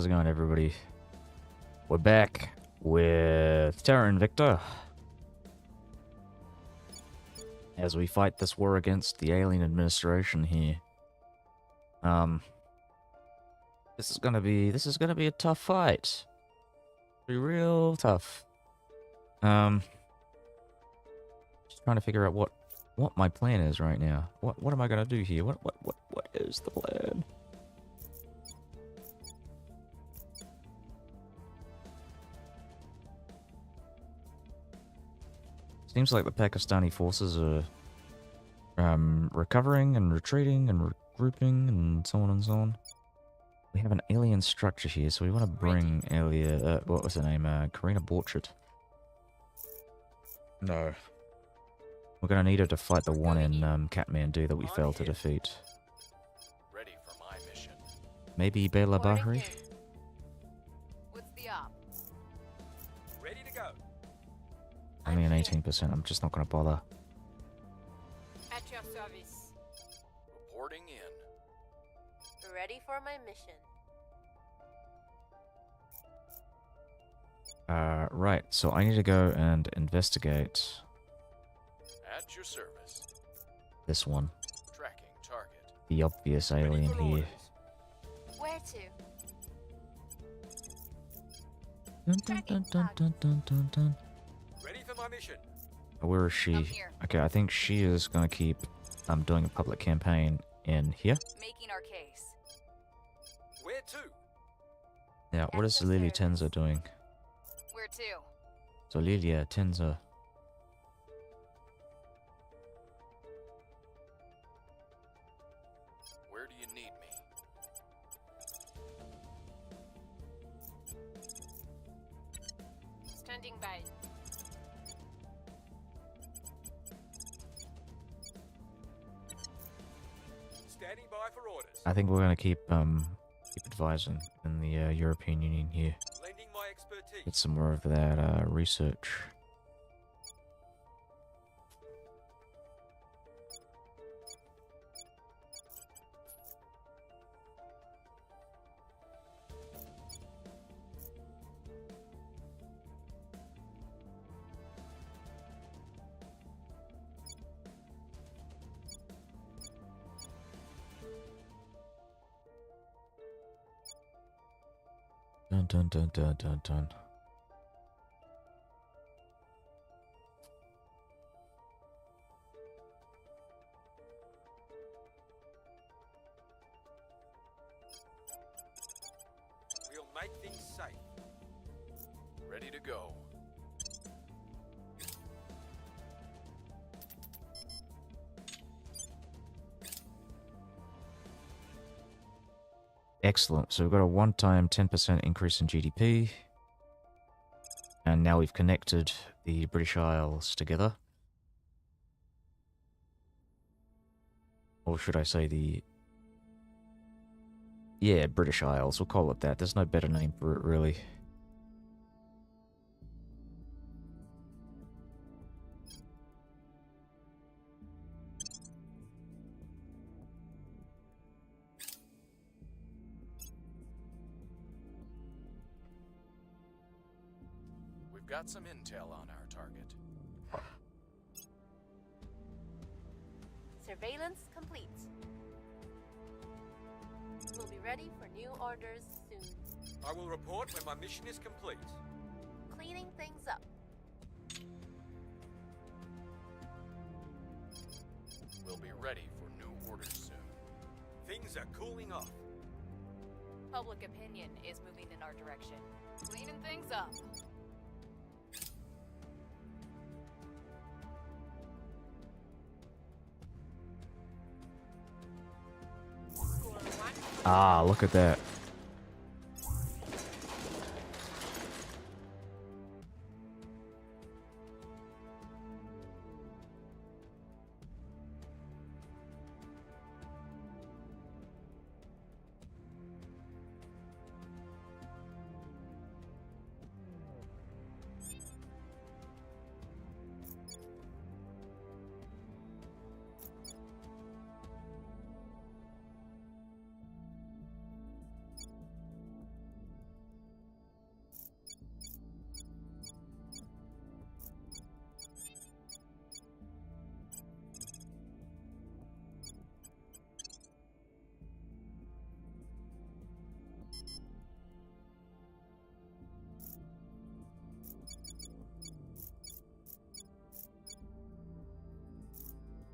how's it going, everybody? We're back with Terra Invicta as we fight this war against the alien administration here. This is gonna be a tough fight. Be real tough. Just trying to figure out what my plan is right now. What am I gonna do here? What is the plan? Seems like the Pakistani forces are recovering and retreating and regrouping and so on and so on. We have an alien structure here, so we want to bring what was her name? Karina Borchert. No. We're gonna need her to fight the one in Kathmandu that we failed to defeat. Ready for my mission. Maybe Bela Bahri? What's the op? Ready to go. Only an 18%, I'm just not gonna bother. At your service. Reporting in. Ready for my mission. Right, so I need to go and investigate At your service. this one. Tracking target. The obvious alien here. Where to? Dun, dun, dun, dun, dun, dun, dun, dun. Ready for my mission. Where is she? Up here. Okay, I think she is gonna keep doing a public campaign in here. Making our case. Where to? Now, what is Lilia Tenza doing? Where to? So Lilia Tenza. Where do you need me? Standing by. Standing by for orders. I think we're gonna keep advising in the European Union here. Lending my expertise. Get some more of that research. Dun dun dun dun dun dun. We'll make things safe. Ready to go. Excellent. So we've got a one-time 10% increase in GDP. And now we've connected the British Isles together. Or should I say the... Yeah, British Isles. We'll call it that. There's no better name for it, really. We've got some intel on our target. Surveillance complete. We'll be ready for new orders soon. I will report when my mission is complete. Cleaning things up. We'll be ready for new orders soon. Things are cooling off. Public opinion is moving in our direction. Cleaning things up. Score one. Ah, look at that.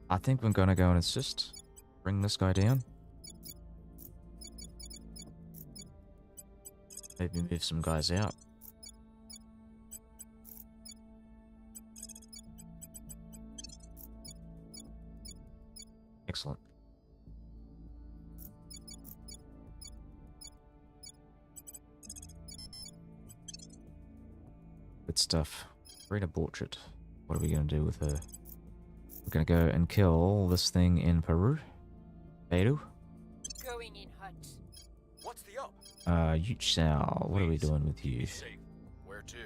I think we're gonna go and assist. Bring this guy down. Maybe move some guys out. Excellent. Good stuff. Rita Borchardt. What are we going to do with her? We're going to go and kill this thing in Peru. Peru? Going in hut. What's the up? Yuchao. What are we Please, doing with you? be safe. Where to?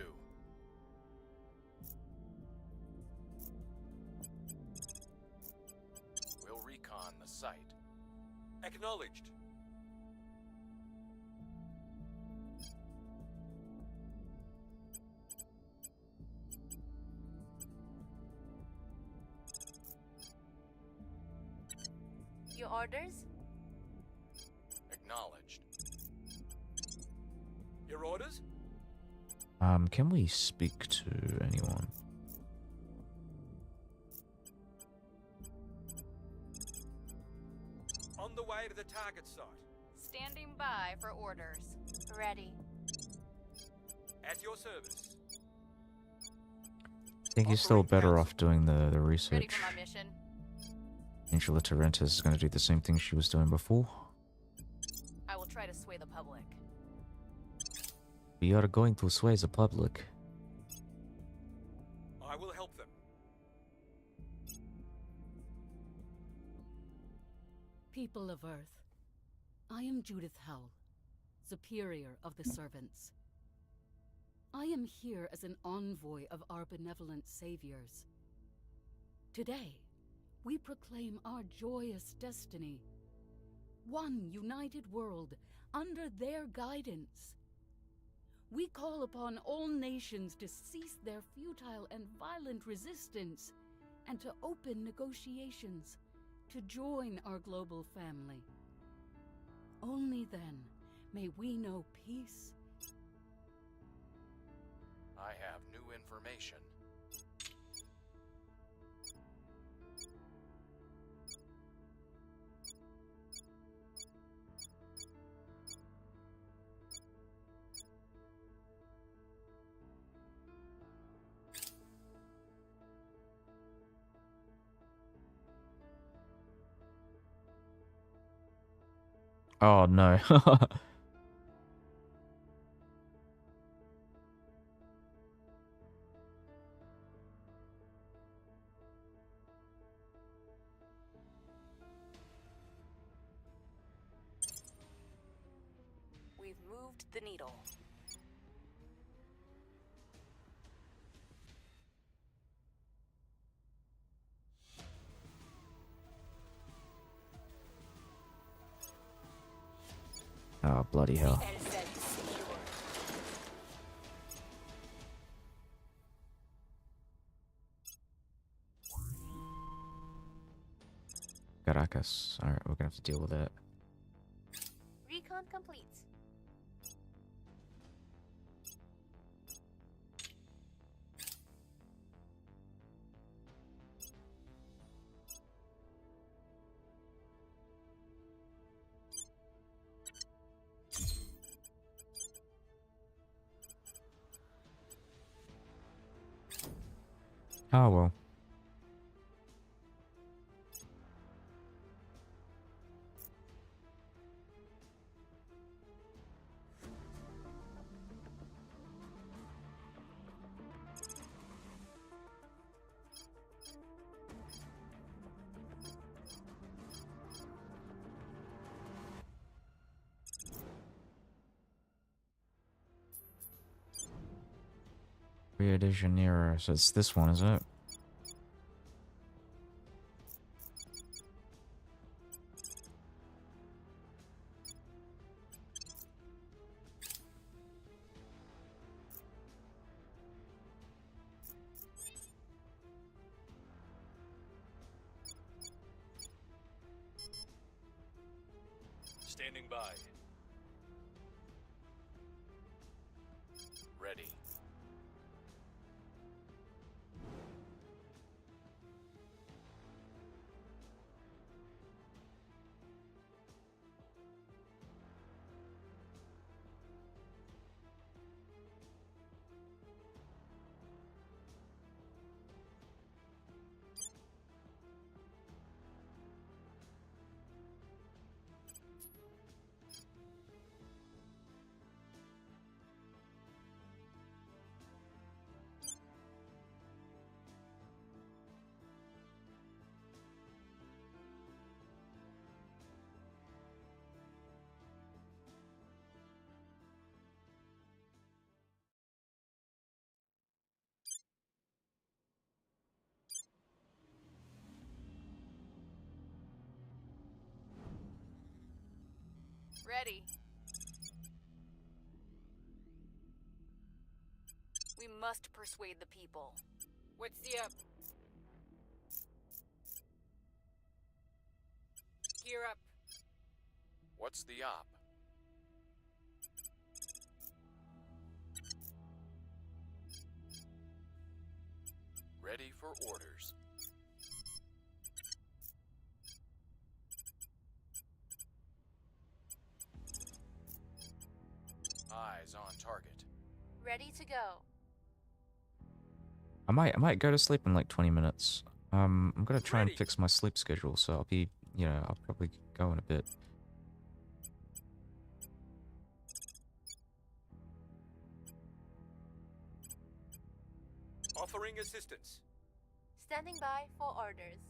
We'll recon the site. Acknowledged. Your orders? Acknowledged. Your orders? Can we speak to anyone? On the way to the target site. Standing by for orders. Ready. At your service. I think he's still better Offering off doing the Ready research. for my mission. Angela Torrentes is going to do the same thing she was doing before. I will try to sway the public. We are going to sway the public. I will help them. People of Earth, I am Judith Howell, Superior of the Servants. I am here as an envoy of our benevolent saviors. Today, we proclaim our joyous destiny. One united world under their guidance. We call upon all nations to cease their futile and violent resistance and to open negotiations to join our global family. Only then may we know peace. I have new information. Oh no. We've moved the needle. Oh, bloody hell. LZ secure. Caracas. Alright, we're gonna have to deal with that. Recon complete. Oh well. Rio de Janeiro. So it's this one, is it? Standing by. Ready. Ready. We must persuade the people. What's the up? Gear up. What's the op? Ready for orders. Eyes on target. Ready to go. I might go to sleep in like 20 minutes. I'm gonna try and Ready. fix my sleep schedule, so I'll be, I'll probably go in a bit. Offering assistance. Standing by for orders.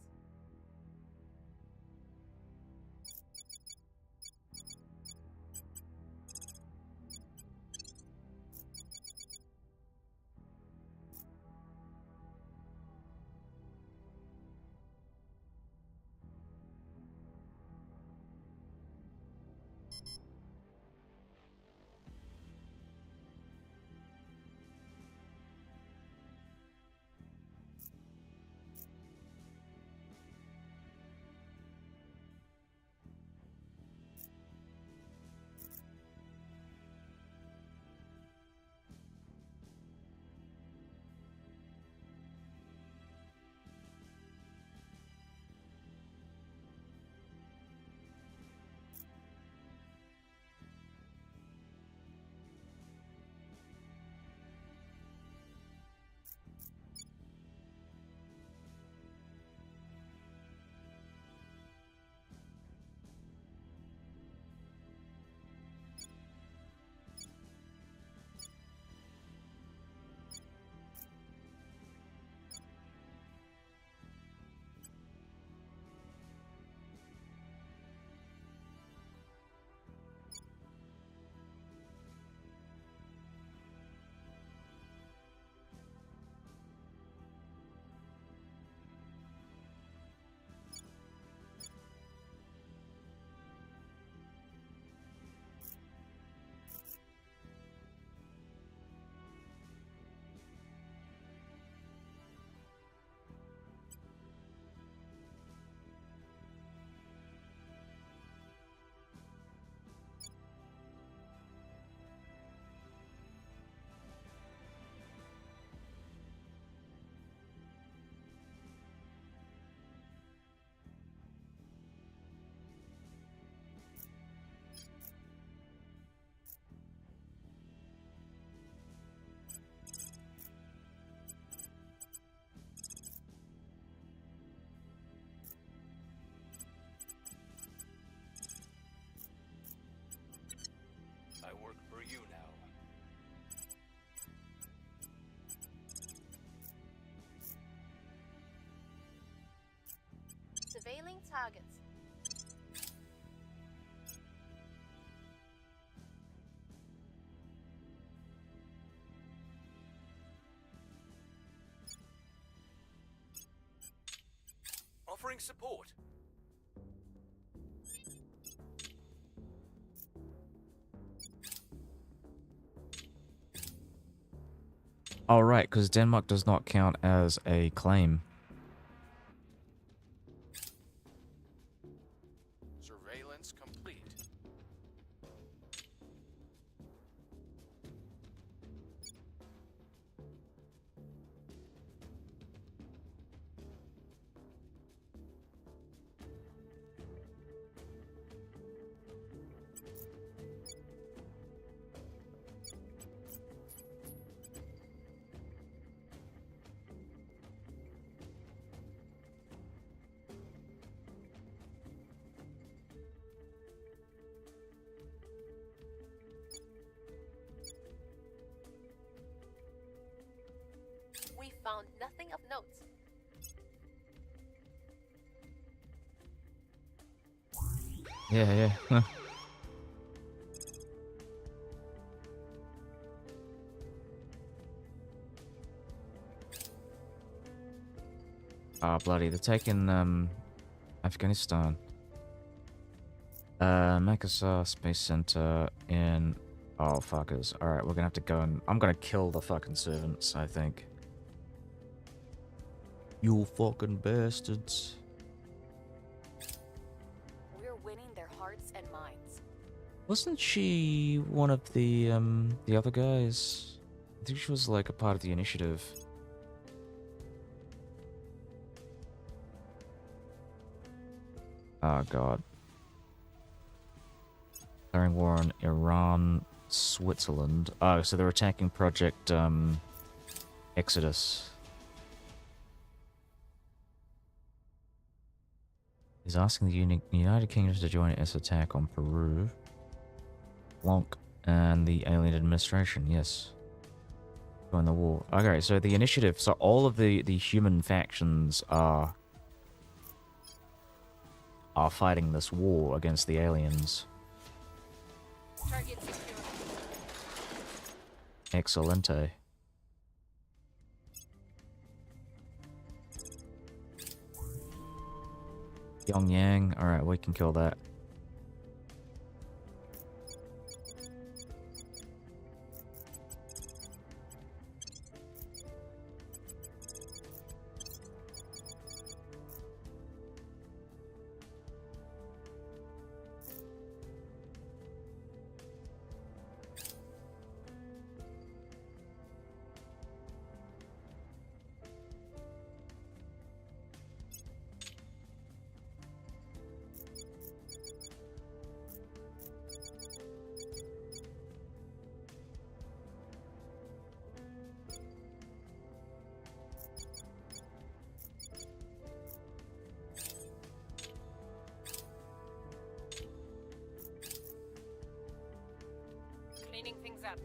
I work for you now. Surveilling targets. Offering support. Oh, right, because Denmark does not count as a claim. Surveillance complete. We found nothing of note. Yeah, yeah. Ah, bloody, they're taking, Afghanistan. Makasar Space Center in... Oh, fuckers. Alright, we're gonna have to go and... I'm gonna kill the fucking servants, I think. You fucking bastards. We're winning their hearts and minds. Wasn't she one of the other guys? I think she was like a part of the initiative. Oh god. Declaring war on Iran, Switzerland. Oh, so they're attacking Project Exodus. He's asking the United Kingdom to join its attack on Peru. Blanc and the alien administration, yes. Join the war. Okay, so the initiative, so all of the human factions are fighting this war against the aliens. Target secure. Excelente. Pyongyang. Alright, we can kill that. Cleaning things up.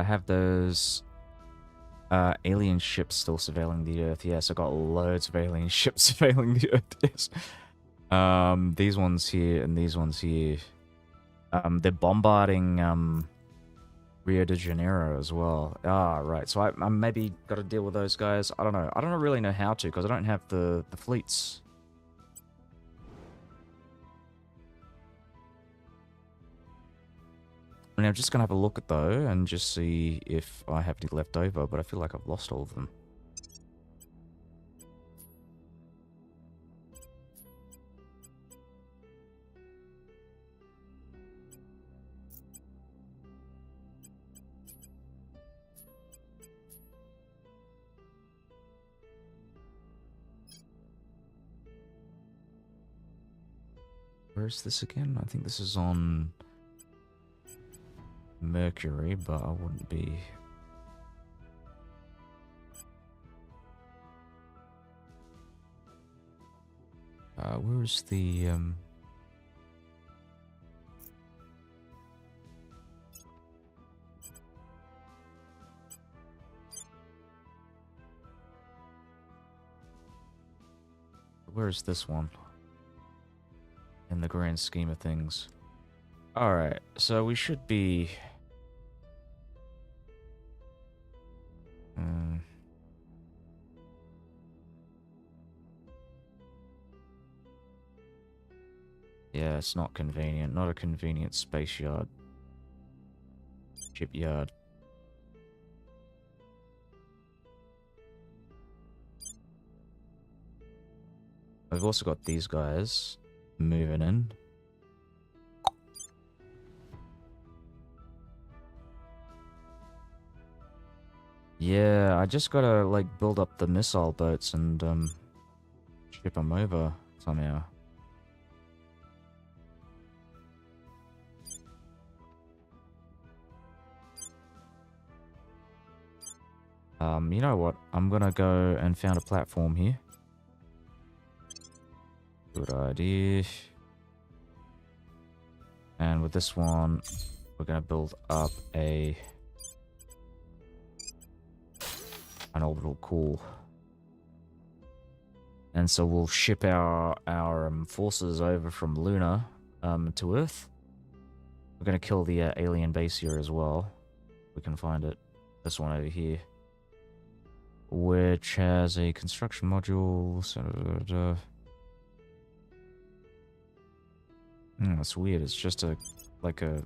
Have those alien ships still surveilling the Earth? Yes, I got loads of alien ships surveilling the Earth. Yes. These ones here and these ones here. They're bombarding Rio de Janeiro as well. Ah, right. So I maybe got to deal with those guys. I don't know. I don't really know how to because I don't have the fleets. I mean, I'm just gonna have a look at though and just see if I have any left over, but I feel like I've lost all of them. Where is this again? I think this is on Mercury, but I wouldn't be... where is the, where is this one? In the grand scheme of things. Alright, so we should be... Yeah, it's not convenient. Not a convenient space yard. Shipyard. I've also got these guys moving in. Yeah, I just gotta, like, build up the missile boats and, ship them over somehow. You know what? I'm gonna go and found a platform here. Good idea. And with this one, we're gonna build up an orbital core. And so we'll ship our forces over from Luna to Earth. We're gonna kill the alien base here as well. We can find it. This one over here, which has a construction module. That's weird. It's just like a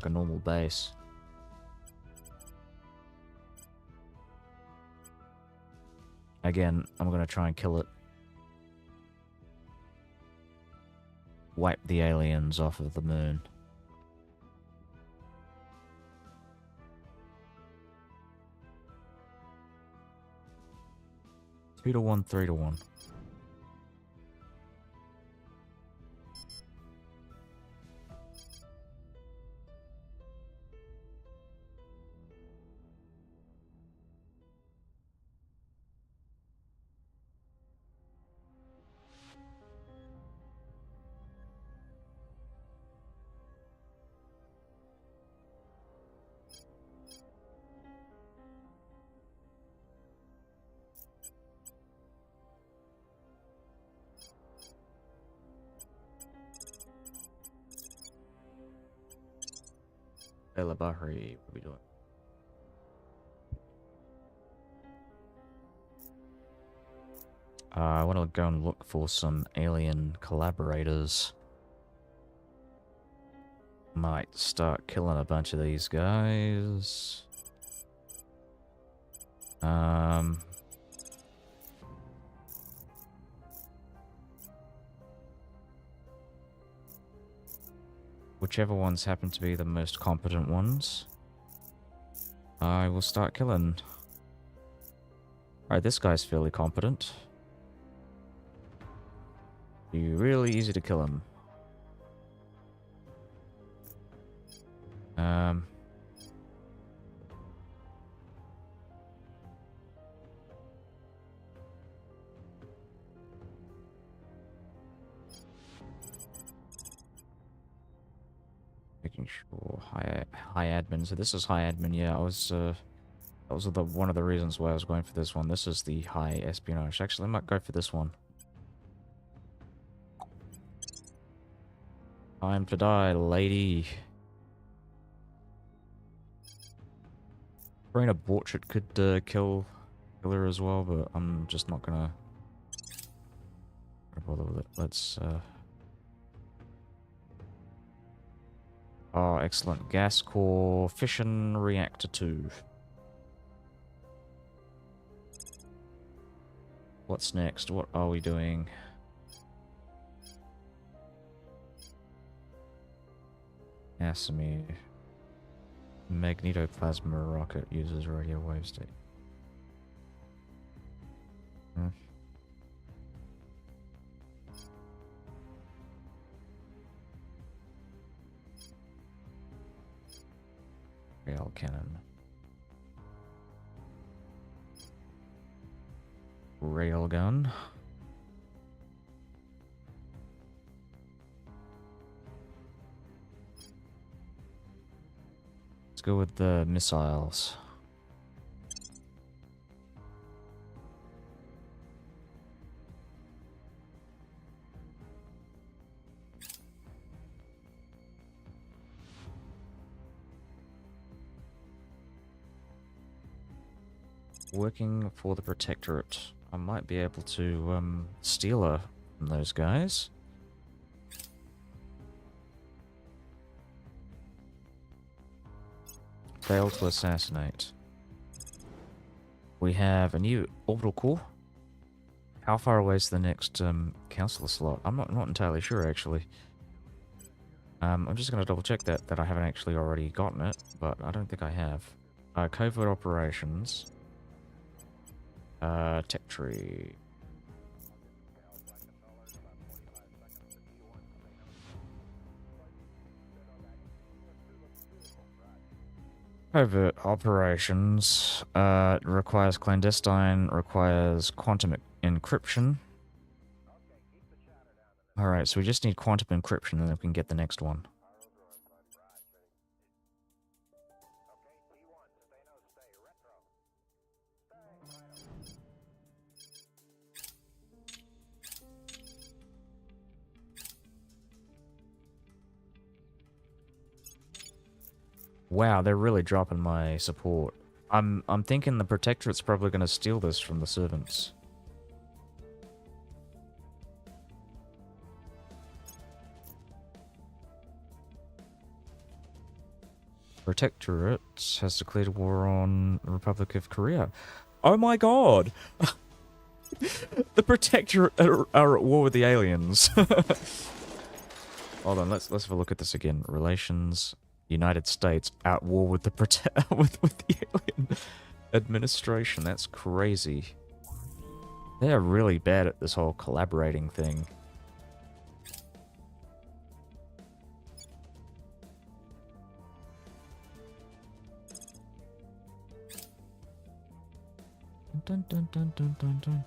normal base. Again, I'm gonna try and kill it. Wipe the aliens off of the moon. Two to 1, 3 to 1. Bela Bahri, what are we doing? I want to go and look for some alien collaborators. Might start killing a bunch of these guys. Whichever ones happen to be the most competent ones, I will start killing. Alright, this guy's fairly competent. Be really easy to kill him. Making sure high admin. So this is high admin. Yeah, I was that was one of the reasons why I was going for this one. This is the high espionage. Actually, I might go for this one. Time to die, lady. Brain of Borchardt could kill her as well, but I'm just not gonna bother with it. Let's oh, excellent. Gas core, fission reactor 2. What's next? What are we doing? Asimir. Magnetoplasma rocket uses radio wave state. Rail cannon. Railgun. Let's go with the missiles. Working for the Protectorate. I might be able to steal her from those guys. Fail to assassinate. We have a new orbital core. How far away is the next counselor slot? I'm not entirely sure actually. I'm just going to double check that I haven't actually already gotten it, but I don't think I have. Covert operations. Tech tree. Covert operations requires clandestine, requires quantum encryption. Alright, so we just need quantum encryption and then we can get the next one. Wow, they're really dropping my support. I'm thinking the Protectorate's probably going to steal this from the servants. Protectorate has declared war on the Republic of Korea. Oh my god! The Protectorate are at war with the aliens. Hold on, let's have a look at this again. Relations, United States at war with the with the alien administration. That's crazy. They are really bad at this whole collaborating thing. Dun, dun, dun, dun, dun, dun.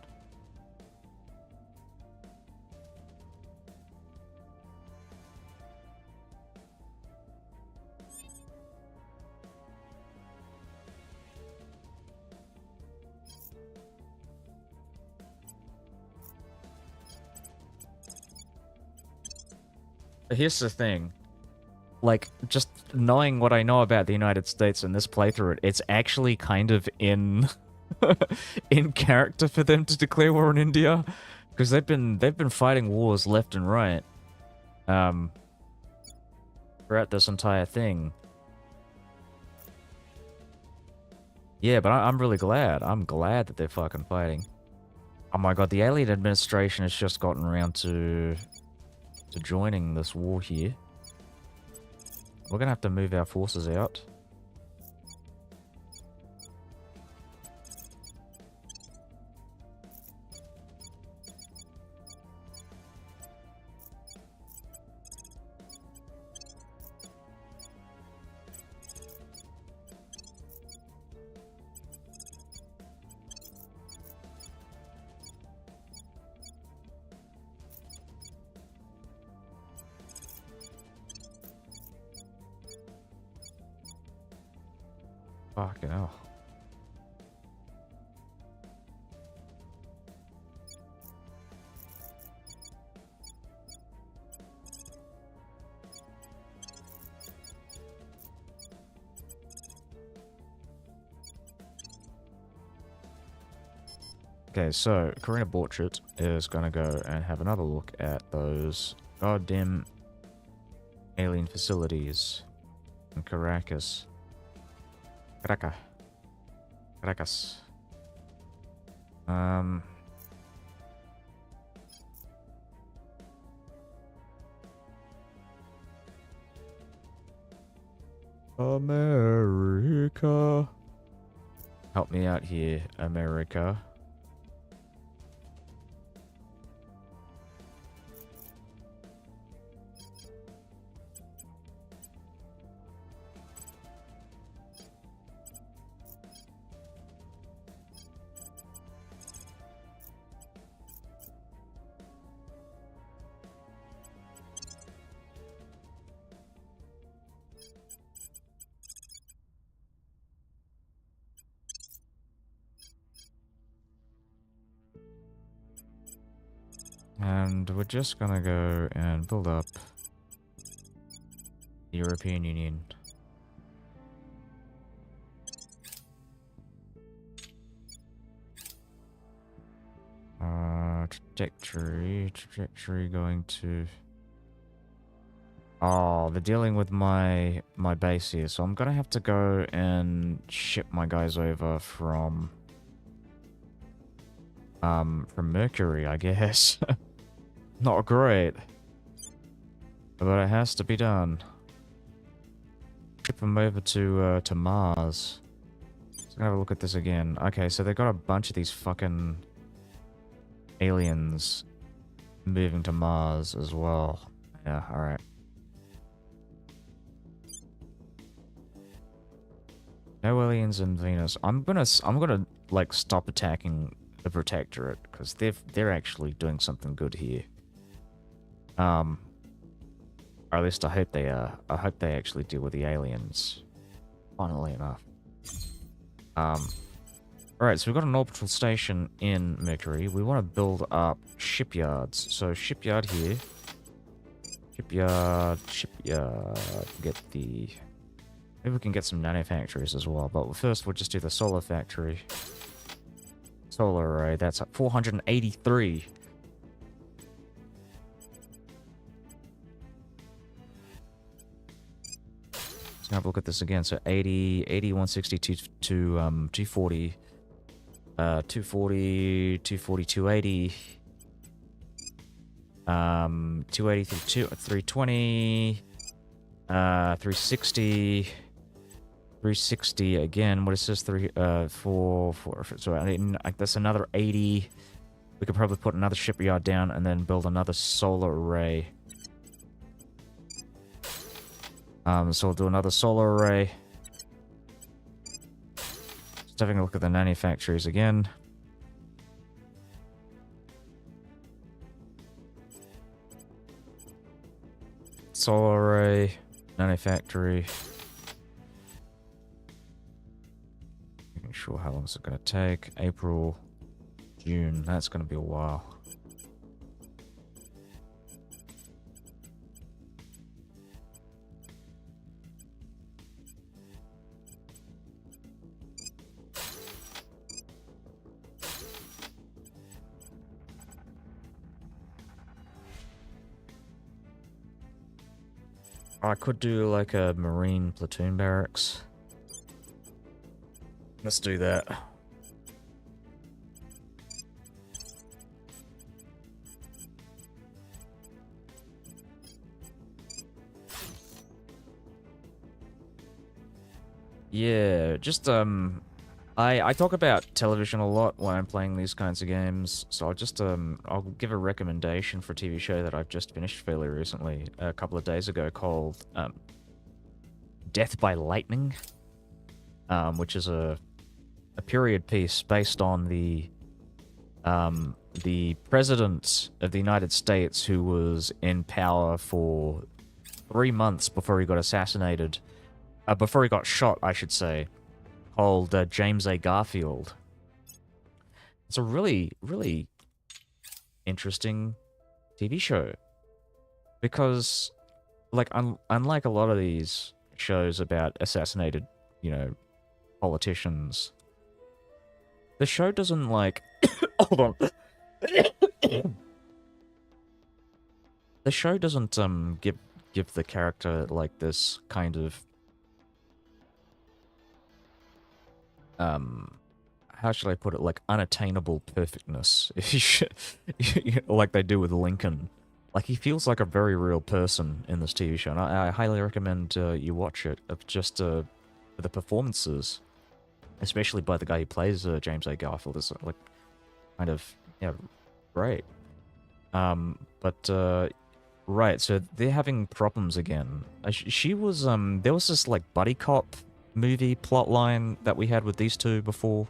Here's the thing. Like, just knowing what I know about the United States in this playthrough, it's actually kind of in in character for them to declare war on India, because they've been fighting wars left and right throughout this entire thing. Yeah, but I'm really glad. I'm glad that they're fucking fighting. Oh my god, the alien administration has just gotten around to joining this war here. We're gonna have to move our forces out. Fucking hell. Okay, so Karina Borchert is gonna go and have another look at those goddamn alien facilities in Caracas. Caracas. America. Help me out here, America. And we're just gonna go and build up the European Union. Trajectory going to... Oh, they're dealing with my base here, so I'm gonna have to go and ship my guys over from Mercury, I guess. Not great, but it has to be done. Ship them over to Mars. Let's have a look at this again. Okay, so they've got a bunch of these fucking aliens moving to Mars as well. Yeah, alright. No aliens in Venus. I'm gonna like stop attacking the Protectorate because they're actually doing something good here. Or at least I hope they are. I hope they actually deal with the aliens. Funnily enough. Alright, so we've got an orbital station in Mercury. We want to build up shipyards. So shipyard here. Shipyard. Get the... Maybe we can get some nanofactories as well. But first we'll just do the solar factory. Solar array, that's at 483. Let's have a look at this again. So 80, 160 to 240. 240, 280. 280 through 320. 360. 360 again. What is this? 4. So I mean, that's another 80. We could probably put another shipyard down and then build another solar array. So we'll do another solar array. Just having a look at the nanofactories again. Solar array, nanofactory. Making sure how long is it going to take. April, June. That's going to be a while. I could do like a marine platoon barracks. Let's do that. Yeah, just I talk about television a lot when I'm playing these kinds of games, so I'll just I'll give a recommendation for a TV show that I've just finished fairly recently, a couple of days ago, called Death by Lightning, which is a period piece based on the president of the United States who was in power for 3 months before he got assassinated, before he got shot, I should say. Called James A. Garfield. It's a really, really interesting TV show. Because, like, unlike a lot of these shows about assassinated, you know, politicians, the show doesn't, like... Hold on. The show doesn't, give the character, like, this kind of... how should I put it? Like, unattainable perfectness. Like they do with Lincoln. Like, he feels like a very real person in this TV show, and I highly recommend you watch it, just the performances, especially by the guy who plays James A. Garfield, is, like, kind of, yeah, great. Right, so they're having problems again. She was, there was this, like, buddy cop movie plotline that we had with these two before.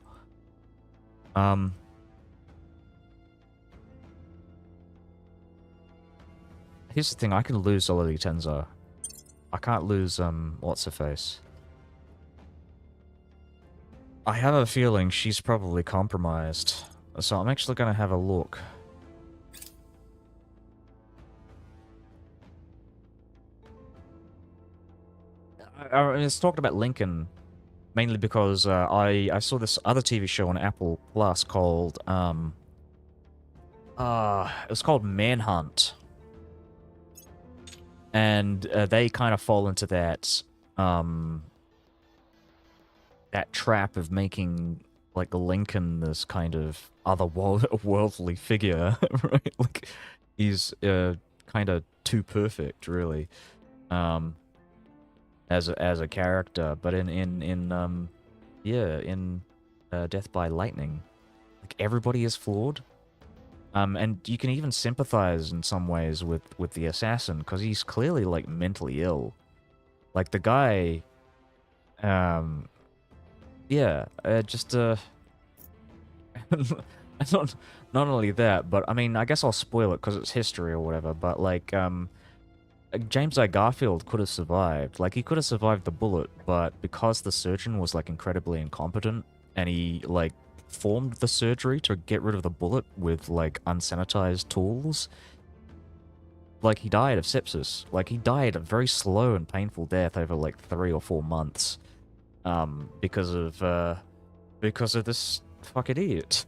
Here's the thing, I can lose Lily Tenza. I can't lose, what's-her-face. I have a feeling she's probably compromised, so I'm actually gonna have a look. It's talked about Lincoln, mainly because I saw this other TV show on Apple Plus called it was called Manhunt, and they kind of fall into that that trap of making, like, Lincoln this kind of otherworldly figure, right? Like, he's kind of too perfect, really. As a character, but in Death by Lightning, like, everybody is flawed, and you can even sympathize in some ways with the assassin, because he's clearly, like, mentally ill. Like, the guy, yeah, just not not only that, but I mean, I guess I'll spoil it because it's history or whatever. But like, James I. Garfield could have survived. Like, he could have survived the bullet, but because the surgeon was like incredibly incompetent, and he like formed the surgery to get rid of the bullet with like unsanitized tools, like he died of sepsis. Like, he died a very slow and painful death over like 3 or 4 months, because of this fucking idiot.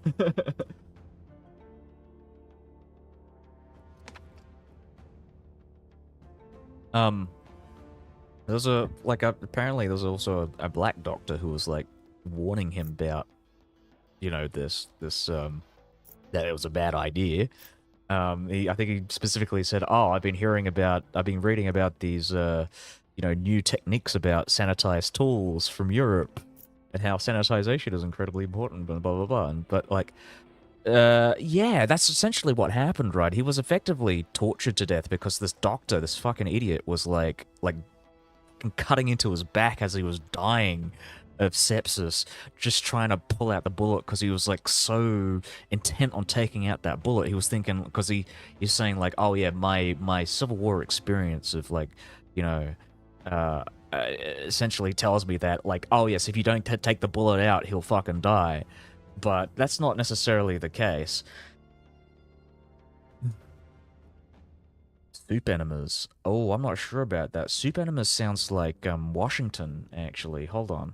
um, there's apparently there's also a black doctor who was like warning him about, this that it was a bad idea. I think he specifically said, "Oh, I've been reading about these, new techniques about sanitized tools from Europe, and how sanitization is incredibly important, and blah blah blah." But like, yeah, that's essentially what happened, right? He was effectively tortured to death because this doctor, this fucking idiot, was like cutting into his back as he was dying of sepsis, just trying to pull out the bullet because he was like so intent on taking out that bullet. He was thinking, because he's saying like, oh yeah, my Civil War experience of like, you know, essentially tells me that like, oh yes, if you don't take the bullet out, he'll fucking die. But that's not necessarily the case. Soup enemas. Oh, I'm not sure about that. Soup enemas sounds like Washington, actually. Hold on.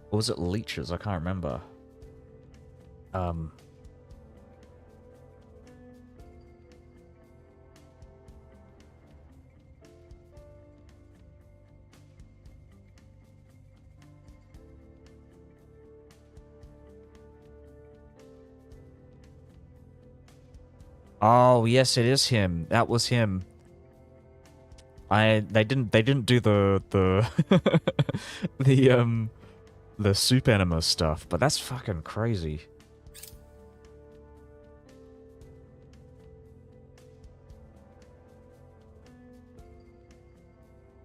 Or was it leeches? I can't remember. Um. Oh, yes, it is him. That was him. They didn't do the the soup enema stuff, but that's fucking crazy.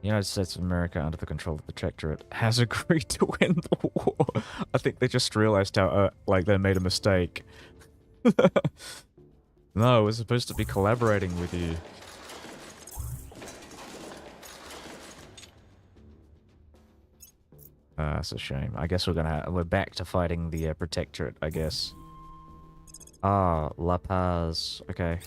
The United States of America, under the control of the Protectorate, has agreed to win the war. I think they just realized how like they made a mistake. No, we're supposed to be collaborating with you. That's a shame. I guess we're back to fighting the Protectorate, I guess. Ah, La Paz. Okay.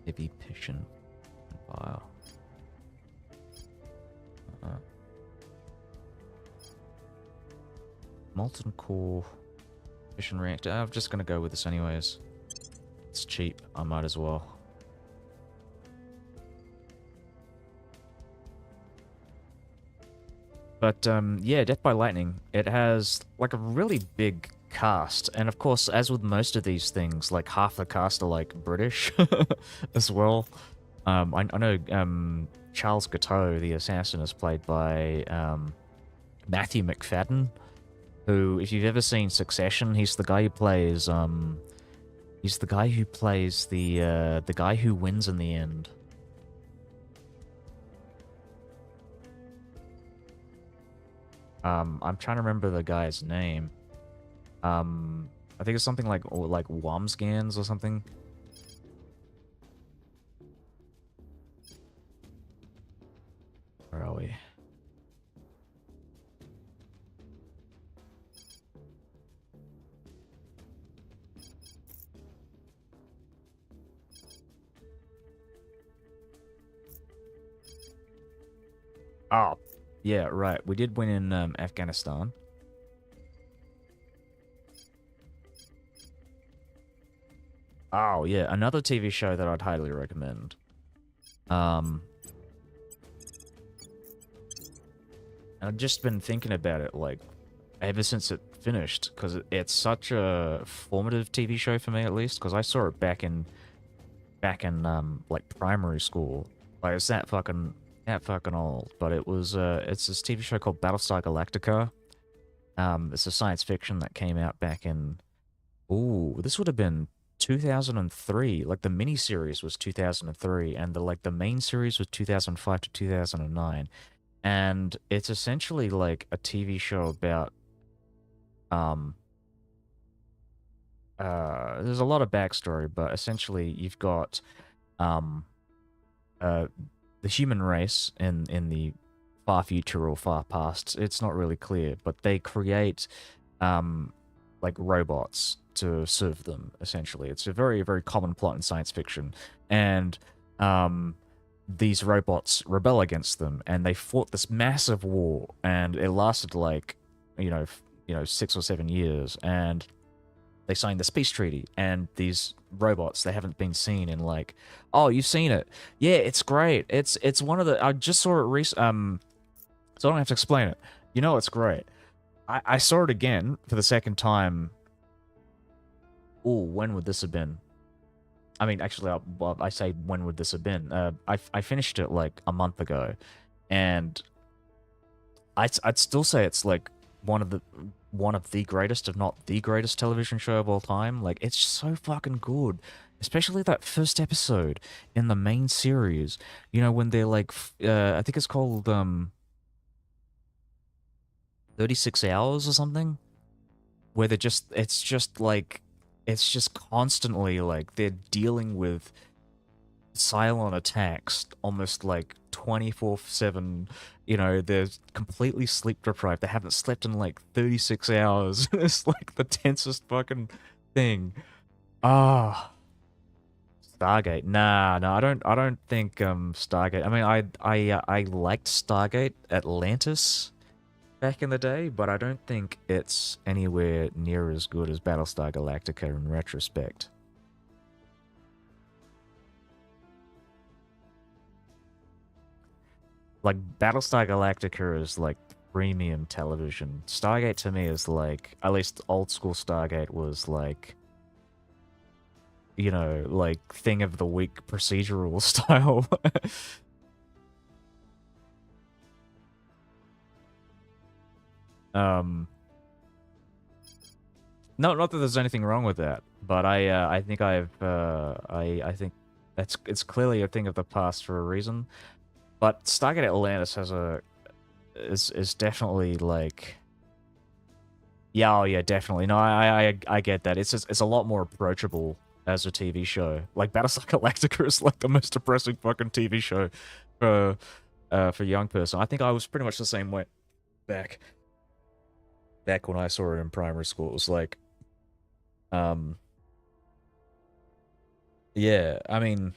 Heavy piston. Wow. Molten core fission reactor. I'm just gonna go with this anyways. It's cheap. I might as well. But yeah, Death by Lightning. It has like a really big cast, and of course, as with most of these things, like half the cast are like British as well. I know Charles Gateau, the assassin, is played by Matthew McFadden, who, if you've ever seen Succession, he's the guy who plays the guy who wins in the end. I'm trying to remember the guy's name. I think it's something like Wamsgans or something. Where are we? Oh, yeah, right. We did win in Afghanistan. Oh yeah, another TV show that I'd highly recommend. I've just been thinking about it like ever since it finished because it's such a formative TV show for me at least because I saw it back in like primary school. Like it's that fucking old, but it's this TV show called Battlestar Galactica. It's a science fiction that came out back in ooh, this would have been 2003. Like the mini series was 2003 and the main series was 2005 to 2009. And it's essentially like a TV show about um there's a lot of backstory, but essentially you've got um uh the human race in the far future or far past. It's not really clear, but they create um like robots to serve them essentially. It's a very very common plot in science fiction. And um these robots rebel against them and they fought this massive war and it lasted like you know 6 or 7 years and they signed the peace treaty and these robots they haven't been seen in like oh you've seen it yeah it's great it's one of the I just saw it so I don't have to explain it it's great I saw it again for the second time. Oh, when would this have been? I mean, actually, well, I say when would this have been? I finished it like a month ago, and I'd still say it's like one of the greatest, if not the greatest, television show of all time. Like, it's so fucking good, especially that first episode in the main series. You know, when they're like, I think it's called 36 hours or something, where it's just constantly like they're dealing with Cylon attacks almost like 24/7. They're completely sleep deprived. They haven't slept in like 36 hours. It's like the tensest fucking thing. Ah, Stargate. Nah, no, I don't think Stargate. I mean, I liked Stargate Atlantis back in the day, but I don't think it's anywhere near as good as Battlestar Galactica in retrospect. Like Battlestar Galactica is like premium television. Stargate to me is like at least old school Stargate was like like thing of the week procedural style. um no, not that there's anything wrong with that, but I think I think it's clearly a thing of the past for a reason. But Stargate Atlantis is definitely like yeah, oh yeah, definitely. No, I get that. It's a lot more approachable as a TV show. Like Battlestar Galactica is like the most depressing fucking TV show for young person. I think I was pretty much the same way back when I saw it in primary school. It was like yeah, I mean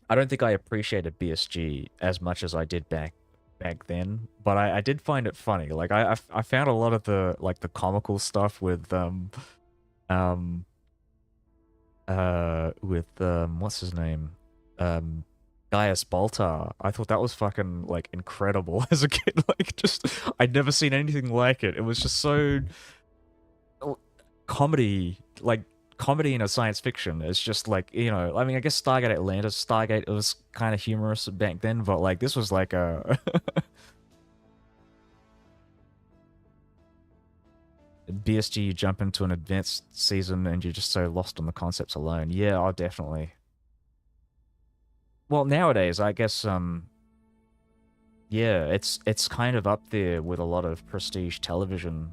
I don't think I appreciated BSG as much as I did back then, but I did find it funny. Like I found a lot of the like the comical stuff with um what's his name? Gaius Baltar. I thought that was fucking like incredible as a kid. Like just I'd never seen anything like it. It was just so comedy, like comedy in a science fiction. It's just like I mean I guess Stargate Atlantis, Stargate, it was kind of humorous back then, but like this was like a BSG, you jump into an advanced season and you're just so lost on the concepts alone. Yeah, oh definitely. Well, nowadays I guess yeah, it's kind of up there with a lot of prestige television.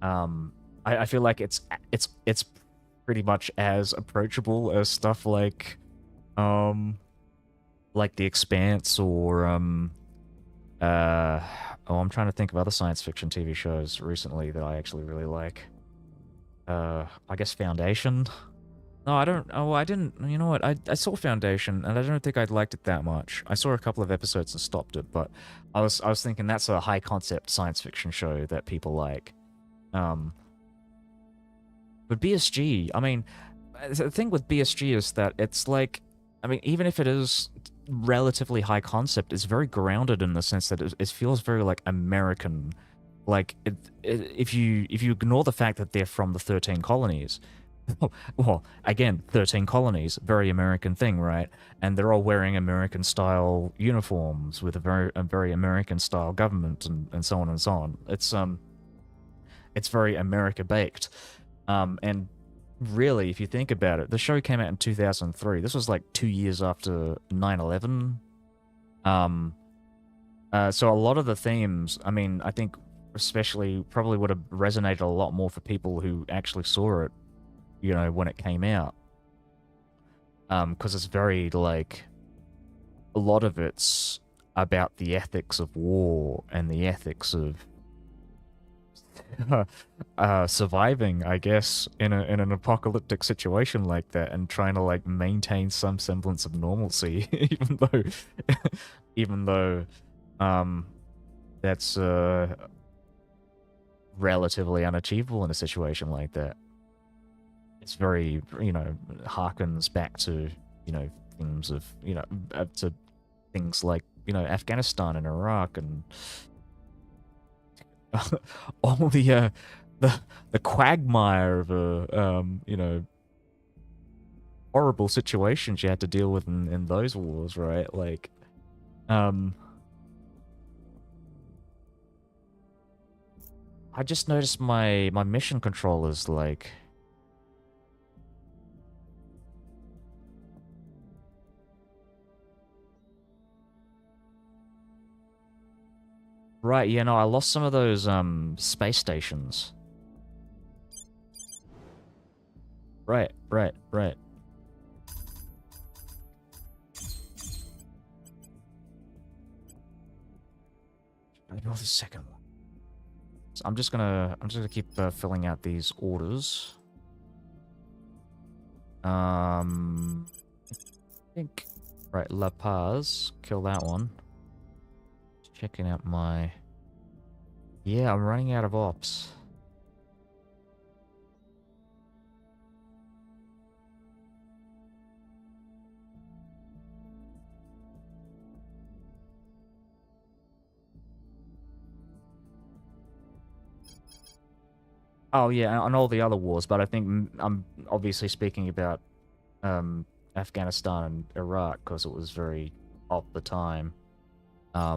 I feel like it's pretty much as approachable as stuff like The Expanse or I'm trying to think of other science fiction TV shows recently that I actually really like. I guess Foundation. No, I don't. Oh, I didn't. You know what? I saw Foundation, and I don't think I liked it that much. I saw a couple of episodes and stopped it, but I was thinking that's a high concept science fiction show that people like. But BSG, I mean, the thing with BSG is that it's like, I mean, even if it is relatively high concept, it's very grounded in the sense that it feels very like American. Like, if you ignore the fact that they're from the 13 colonies, well, again, 13 colonies, very American thing, right? And they're all wearing American style uniforms with a very American style government and so on and so on. It's very America baked. And really, if you think about it, the show came out in 2003. This was like 2 years after 9/11. So a lot of the themes, I mean, I think especially probably would have resonated a lot more for people who actually saw it, you know, when it came out. Because it's very, like, a lot of it's about the ethics of war and the ethics of surviving, I guess, in an apocalyptic situation like that, and trying to like maintain some semblance of normalcy, even though that's relatively unachievable in a situation like that. It's very, you know, harkens back to, you know, themes of, you know, to things like, you know, Afghanistan and Iraq and all the quagmire of you know, horrible situations you had to deal with in those wars, right? Like, I just noticed my mission controllers, like, right, yeah, no, I lost some of those space stations. Right. I know the second one. So I'm just gonna keep filling out these orders. I think, right, La Paz, kill that one. Just checking out my. Yeah, I'm running out of ops. Oh yeah, on all the other wars, but I think I'm obviously speaking about Afghanistan and Iraq because it was very of the time. I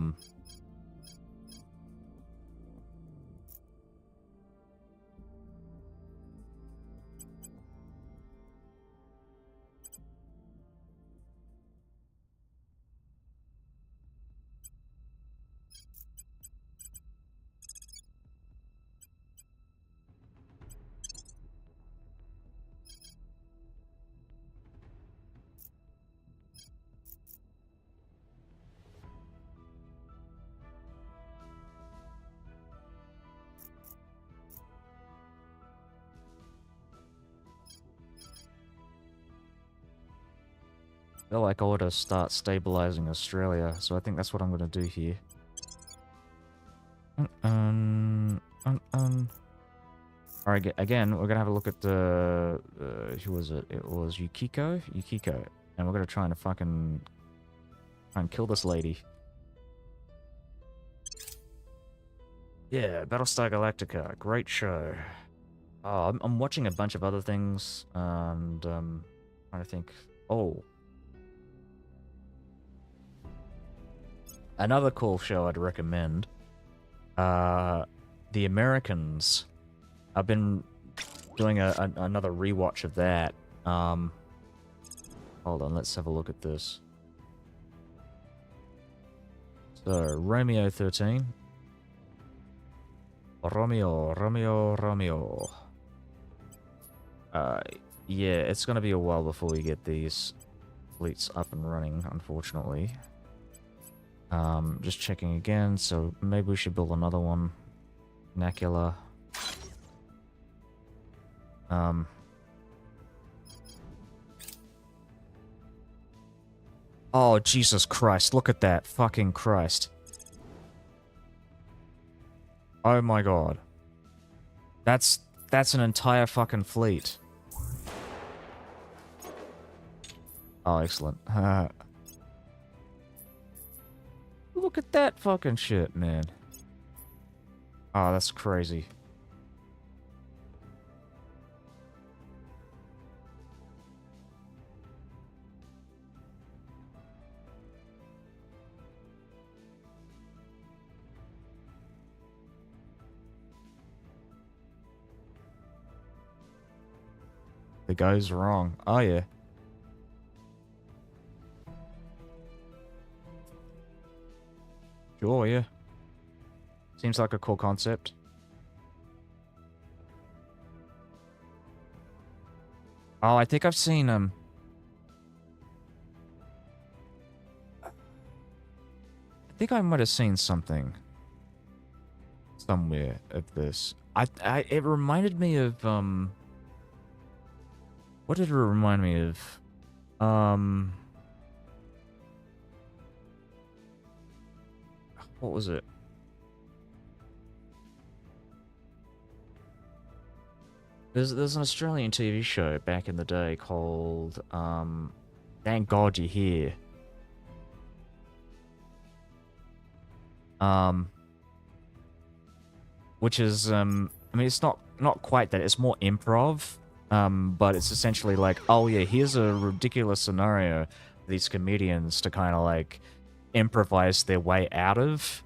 feel like I ought to start stabilizing Australia, so I think that's what I'm going to do here. Alright, again, we're going to have a look at the... who was it? It was Yukiko? Yukiko. And we're going to try and fucking... try and kill this lady. Yeah, Battlestar Galactica. Great show. Oh, I'm watching a bunch of other things, and trying to think... Oh. Another cool show I'd recommend. The Americans. I've been doing another rewatch of that. Hold on, let's have a look at this. So, Romeo 13. Romeo. Yeah, it's gonna be a while before we get these fleets up and running, unfortunately. Just checking again, so maybe we should build another one. Vernacular. Oh, Jesus Christ, look at that. Fucking Christ. Oh my god. That's That's an entire fucking fleet. Oh, excellent. Look at that fucking shit, man. Oh, that's crazy. The guy's wrong. Oh, yeah. Sure, yeah. Seems like a cool concept. Oh, I think I've seen, I think I might have seen something somewhere of this. It reminded me of, what did it remind me of? What was it? There's an Australian TV show back in the day called Thank God You're Here. Which is I mean it's not quite that, it's more improv. But it's essentially like, oh yeah, here's a ridiculous scenario for these comedians to kind of like improvise their way out of.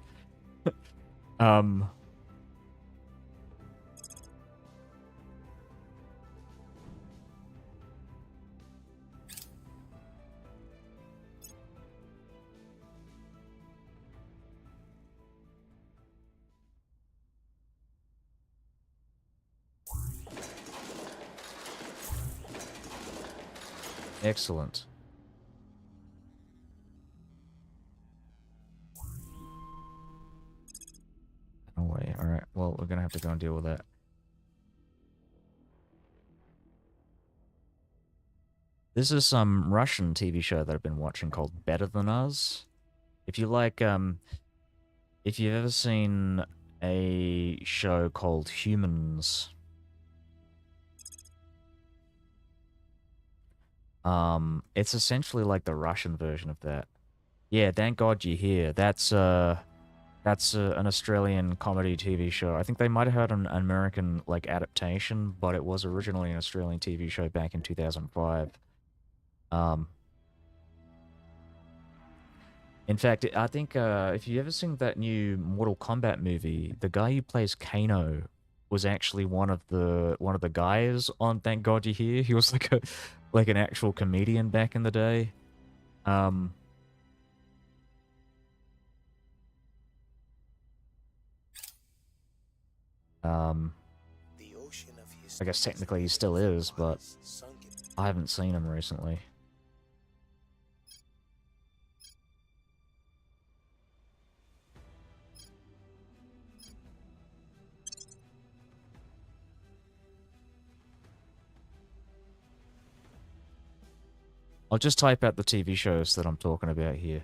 Excellent. No way. Alright, well, we're gonna have to go and deal with that. This is some Russian TV show that I've been watching called Better Than Us. If you like, if you've ever seen a show called Humans, it's essentially like the Russian version of that. Yeah, thank God you're here. That's an Australian comedy TV show. I think they might have had an American like adaptation, but it was originally an Australian TV show back in 2005. In fact, I think if you ever seen that new Mortal Kombat movie, the guy who plays Kano was actually one of the guys on Thank God You're Here. He was like an actual comedian back in the day. I guess technically he still is, but I haven't seen him recently. I'll just type out the TV shows that I'm talking about here.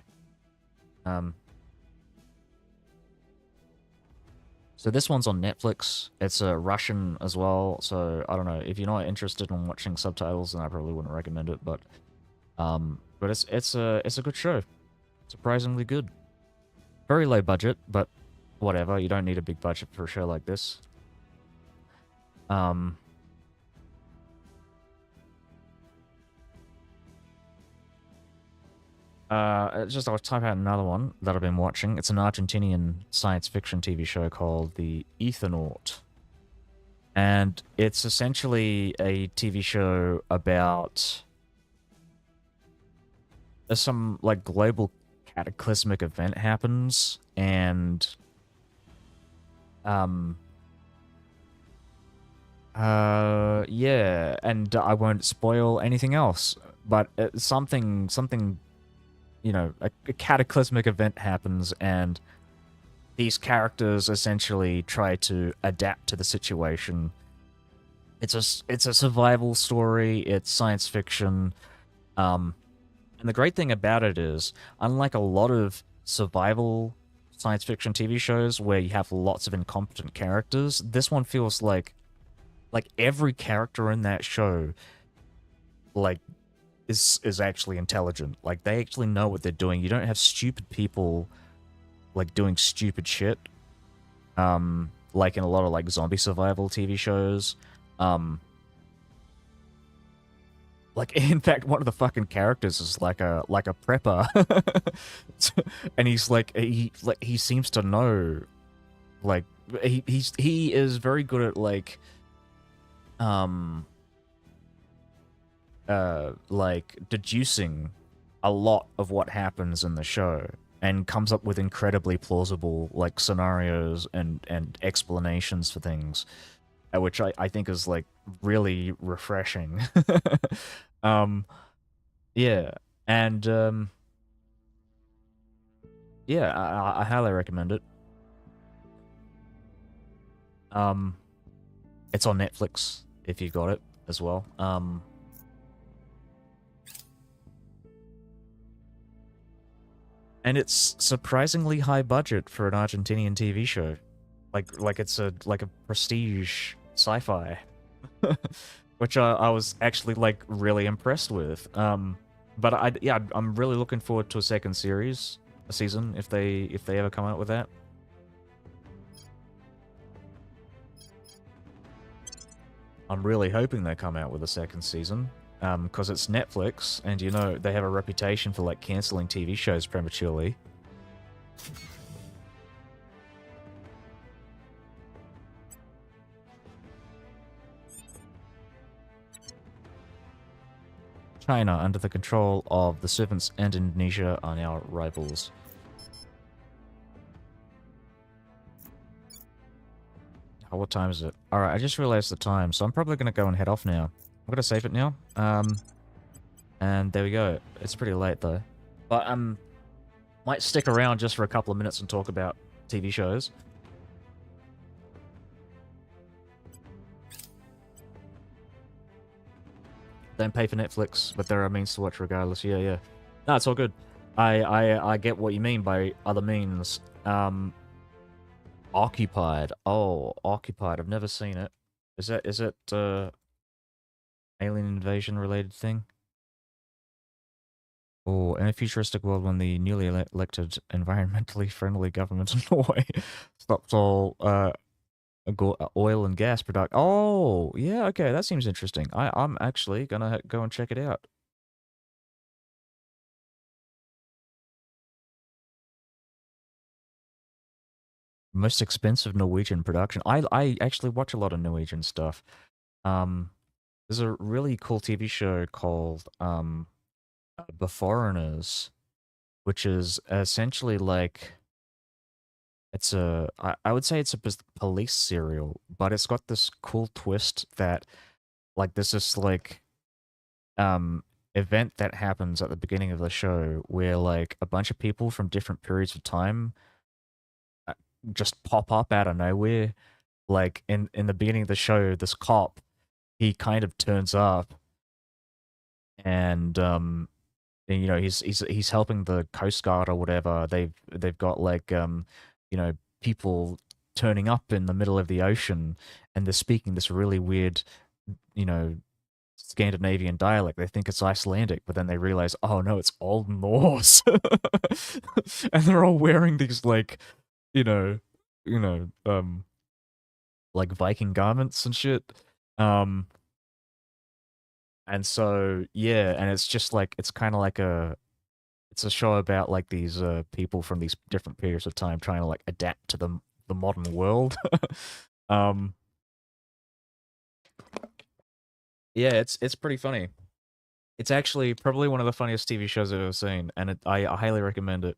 So this one's on Netflix. It's Russian as well, so I don't know. If you're not interested in watching subtitles, then I probably wouldn't recommend it, but it's a good show. Surprisingly good. Very low budget, but whatever. You don't need a big budget for a show like this. Just I'll type out another one that I've been watching. It's an Argentinian science fiction TV show called The Ethernaut. And it's essentially a TV show about some like global cataclysmic event happens, and yeah, and I won't spoil anything else, but something you know, a cataclysmic event happens, and these characters essentially try to adapt to the situation. It's a survival story. It's science fiction, and the great thing about it is, unlike a lot of survival science fiction TV shows where you have lots of incompetent characters, this one feels like like every character in that show, like, is actually intelligent. Like, they actually know what they're doing. You don't have stupid people like doing stupid shit. Like in a lot of like zombie survival TV shows. Like, in fact, one of the fucking characters is like a prepper, and he's like he seems to know, like he is very good at like deducing a lot of what happens in the show and comes up with incredibly plausible like scenarios and explanations for things, which I think is like really refreshing. um yeah, and yeah, I highly recommend it. um it's on Netflix if you got it as well. And it's surprisingly high budget for an Argentinian TV show. Like it's a prestige sci-fi, which I was actually like really impressed with. But I'm really looking forward to a second season if they ever come out with that. I'm really hoping they come out with a second season, because it's Netflix, and you know they have a reputation for like canceling TV shows prematurely. China, under the control of the servants, and Indonesia are now rivals. Oh, what time is it? Alright, I just realized the time, so I'm probably going to go and head off now. I'm going to save it now. And there we go. It's pretty late, though. But, might stick around just for a couple of minutes and talk about TV shows. Don't pay for Netflix, but there are means to watch regardless. Yeah, yeah. No, it's all good. I get what you mean by other means. Occupied. Oh, Occupied. I've never seen it. Is it alien invasion related thing? Oh, in a futuristic world when the newly elected environmentally friendly government in Norway stops all oil and gas production. Oh, yeah, okay, that seems interesting. I'm actually gonna go and check it out. Most expensive Norwegian production. I actually watch a lot of Norwegian stuff. There's a really cool TV show called The Foreigners, which is essentially like I would say it's a police serial, but it's got this cool twist that like there's this like um event that happens at the beginning of the show where like a bunch of people from different periods of time uh, just pop up out of nowhere. Like in the beginning of the show, this cop, he kind of turns up, and you know he's helping the Coast Guard or whatever. They've got like you know, people turning up in the middle of the ocean, and they're speaking this really weird, you know, Scandinavian dialect. They think it's Icelandic, but then they realize, oh no, it's Old Norse, and they're all wearing these like, you know, you know, like Viking garments and shit. Um, and so yeah, and it's just like it's kind of like it's a show about like these people from these different periods of time trying to like adapt to the modern world. um, yeah, it's pretty funny. It's actually probably one of the funniest TV shows I've ever seen, and I highly recommend it.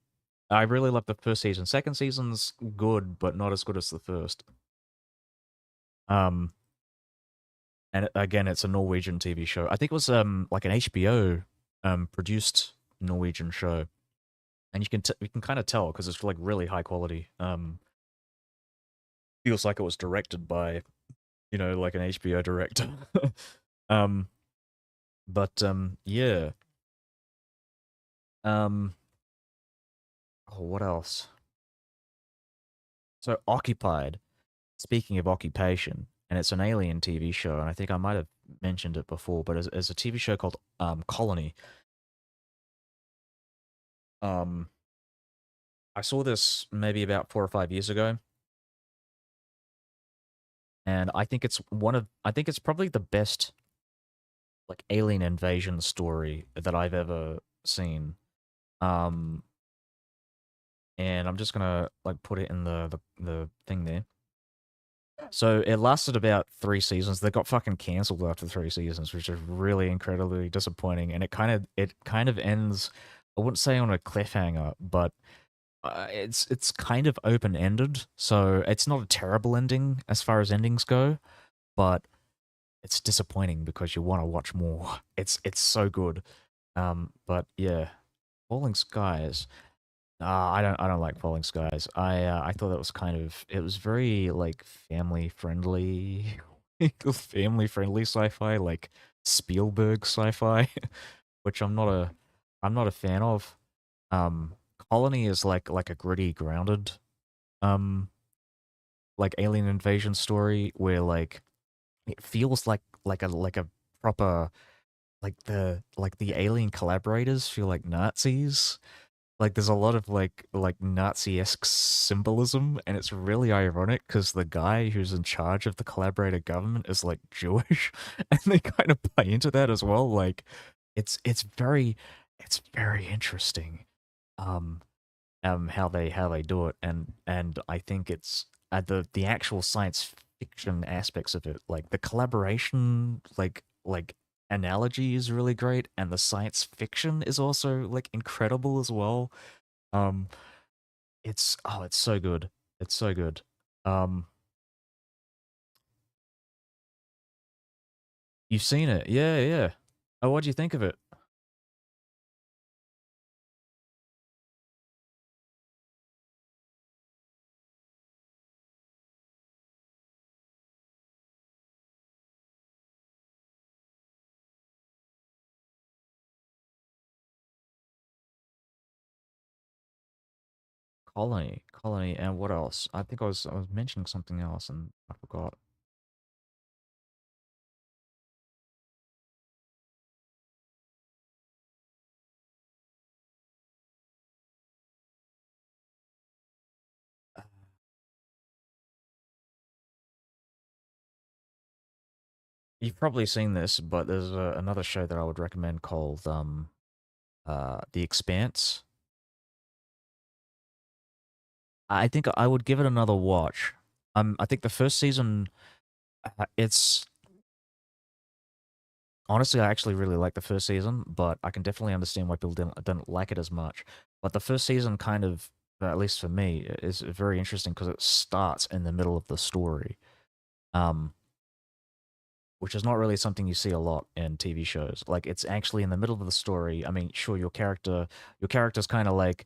I really love the first season. Second season's good, but not as good as the first. Um, and again, it's a Norwegian TV show. I think it was like an HBO produced Norwegian show, and you can kind of tell because it's like really high quality. Feels like it was directed by, you know, like an HBO director. um, but yeah. Um, oh, what else? So Occupied. Speaking of occupation, and it's an alien TV show, and I think I might have mentioned it before, but it's a TV show called Colony. Um, I saw this maybe about 4 or 5 years ago, and I think it's probably the best like alien invasion story that I've ever seen. Um, and I'm just gonna like put it in the thing there. So it lasted about 3 seasons. They got fucking cancelled after 3 seasons, which is really incredibly disappointing. And it kind of ends. I wouldn't say on a cliffhanger, but it's kind of open ended. So it's not a terrible ending as far as endings go, but it's disappointing because you want to watch more. It's so good. But yeah, Falling Skies. I don't like Falling Skies. I thought that was kind of it was very like family friendly, family friendly sci-fi, like Spielberg sci-fi, which I'm not a fan of. Um, Colony is like a gritty, grounded, um, like alien invasion story where like it feels like a proper like the alien collaborators feel like Nazis. Like there's a lot of like Nazi-esque symbolism, and it's really ironic because the guy who's in charge of the collaborator government is like Jewish, and they kind of play into that as well. Like it's very interesting. Um, how they do it, and I think it's the actual science fiction aspects of it, like the collaboration, like analogy is really great, and the science fiction is also like incredible as well. Um, it's so good, it's so good. Um, you've seen it, yeah, yeah. Oh, what do you think of it? Colony, and what else? I think I was mentioning something else and I forgot. You've probably seen this, but there's another show that I would recommend called The Expanse. I think I would give it another watch. I think the first season, it's honestly I actually really like the first season, but I can definitely understand why people didn't like it as much. But the first season kind of, at least for me, is very interesting because it starts in the middle of the story. Um, which is not really something you see a lot in TV shows. Like it's actually in the middle of the story. I mean, sure, your character's kind of like,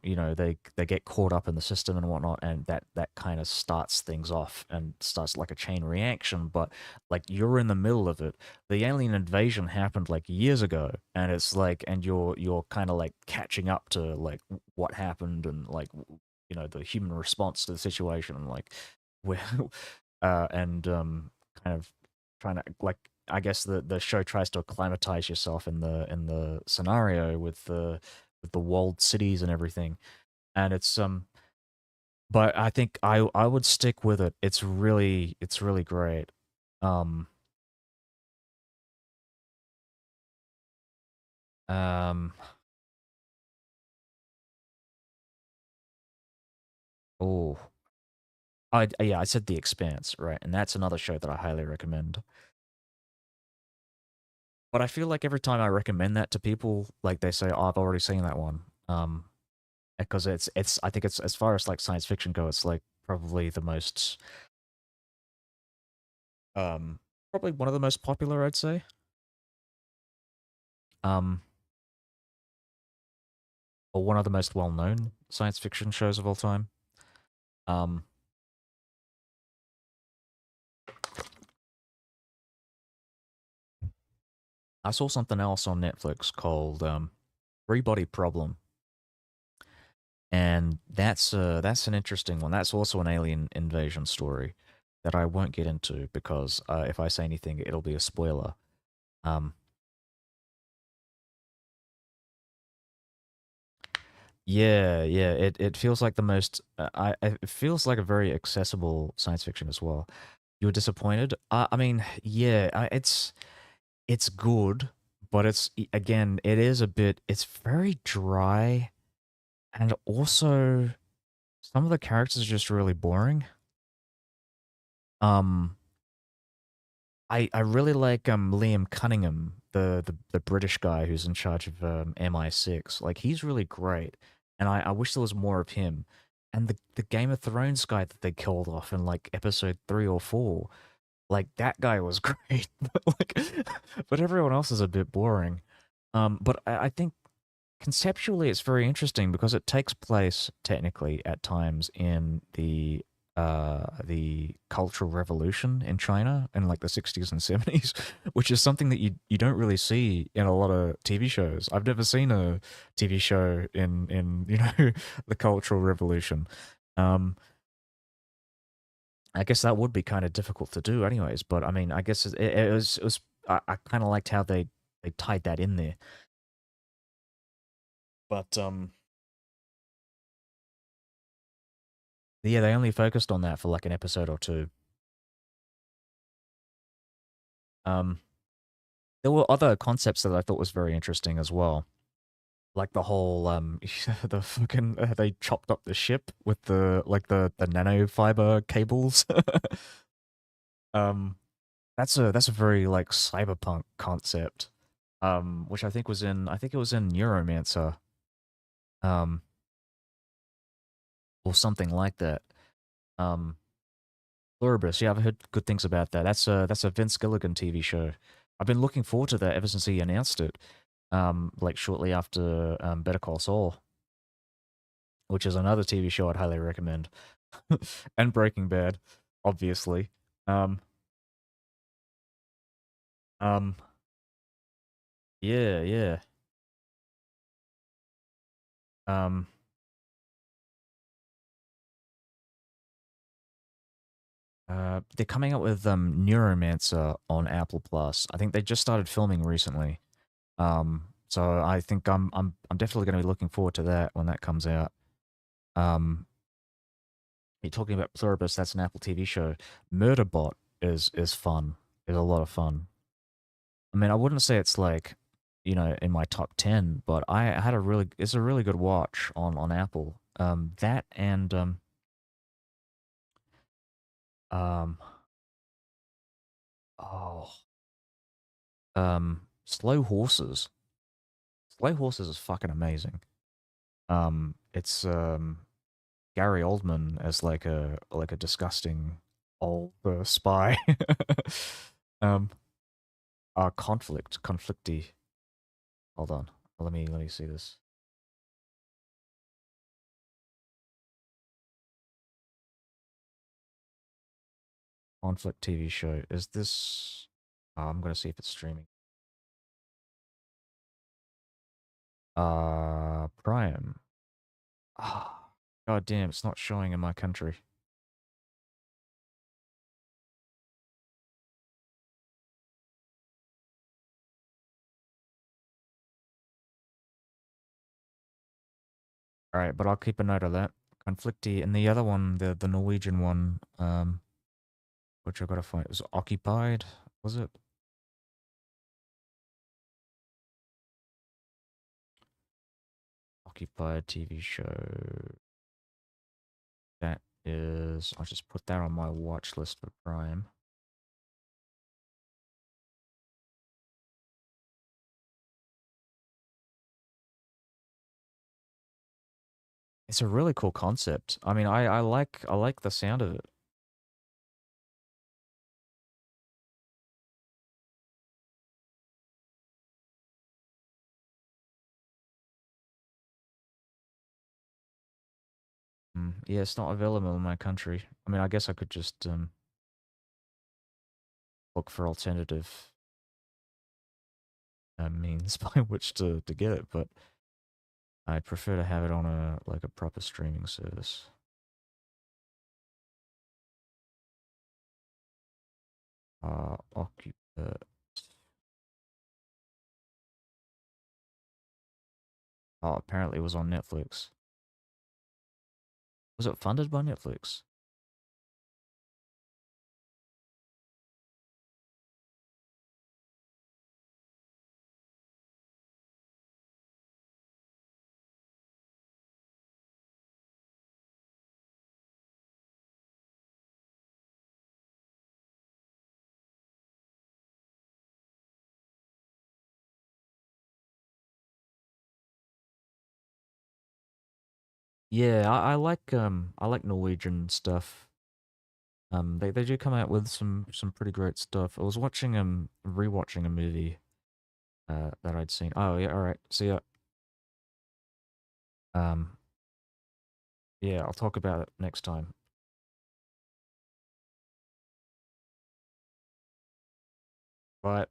you know, they get caught up in the system and whatnot, and that kind of starts things off and starts like a chain reaction. But like you're in the middle of it. The alien invasion happened like years ago, and it's like, and you're kind of like catching up to like what happened and like you know the human response to the situation and like where and kind of trying to like I guess the show tries to acclimatize yourself in the scenario with the walled cities and everything. And it's but I think I would stick with it. It's really great. Um um oh yeah, I said The Expanse, right? And that's another show that I highly recommend. But I feel like every time I recommend that to people, like they say, "Oh, I've already seen that one." Because it's I think it's as far as like science fiction go, it's like probably the most probably one of the most popular, I'd say. Um, or one of the most well-known science fiction shows of all time. Um, I saw something else on Netflix called Three Body Problem, and that's an interesting one. That's also an alien invasion story. that I won't get into because if I say anything, it'll be a spoiler. Um, yeah, yeah, it feels like the most. It feels like a very accessible science fiction as well. You were disappointed? I mean, yeah, it's good, but again, it is a bit. It's very dry, and also some of the characters are just really boring. Um, I really like Liam Cunningham, the British guy who's in charge of MI6. Like he's really great, and I wish there was more of him. And the Game of Thrones guy that they killed off in like episode 3 or 4, like that guy was great, but but everyone else is a bit boring. But I think conceptually it's very interesting because it takes place technically at times in the Cultural Revolution in China in like the 60s and 70s, which is something that you don't really see in a lot of TV shows. I've never seen a TV show in the Cultural Revolution. Um, I guess that would be kind of difficult to do anyways, but I mean, I guess it was I kind of liked how they tied that in there. But yeah, they only focused on that for like an episode or two. Um, there were other concepts that I thought was very interesting as well, like the whole the fucking they chopped up the ship with the nanofiber cables. um, that's a very like cyberpunk concept. Which I think it was in Neuromancer, um, or something like that. Um, Pluribus, yeah, I've heard good things about that. That's a Vince Gilligan TV show. I've been looking forward to that ever since he announced it. Like shortly after Better Call Saul, which is another TV show I'd highly recommend, and Breaking Bad, obviously. Um, um, yeah, yeah. Um, they're coming up with Neuromancer on Apple Plus. I think they just started filming recently. So I think I'm definitely going to be looking forward to that when that comes out. Um, you're talking about Pluribus, that's an Apple TV show. Murderbot is fun. Is a lot of fun. I mean, I wouldn't say it's like, in my top 10, but it's a really good watch on Apple. That and um oh Slow Horses. Slow Horses is fucking amazing. It's Gary Oldman as like a disgusting old spy. um, conflicty. Hold on, let me see this. Conflict TV show. Is this? I'm gonna see if it's streaming. Prime. Ah, god damn, it's not showing in my country. All right, but I'll keep a note of that. Conflicty, and the other one, the Norwegian one, which I gotta find, was Occupied. Was it? Occupied TV show. That is, I'll just put that on my watch list for Prime. It's a really cool concept. I mean, I like the sound of it. Yeah, it's not available in my country. I mean, I guess I could just look for alternative means by which to get it, but I'd prefer to have it on a proper streaming service. Occupant. Oh, apparently it was on Netflix. Was it funded by Netflix? Yeah, I like Norwegian stuff. They do come out with some pretty great stuff. I was watching rewatching a movie that I'd seen. Oh yeah, all right. See ya. Um yeah, I'll talk about it next time. Bye.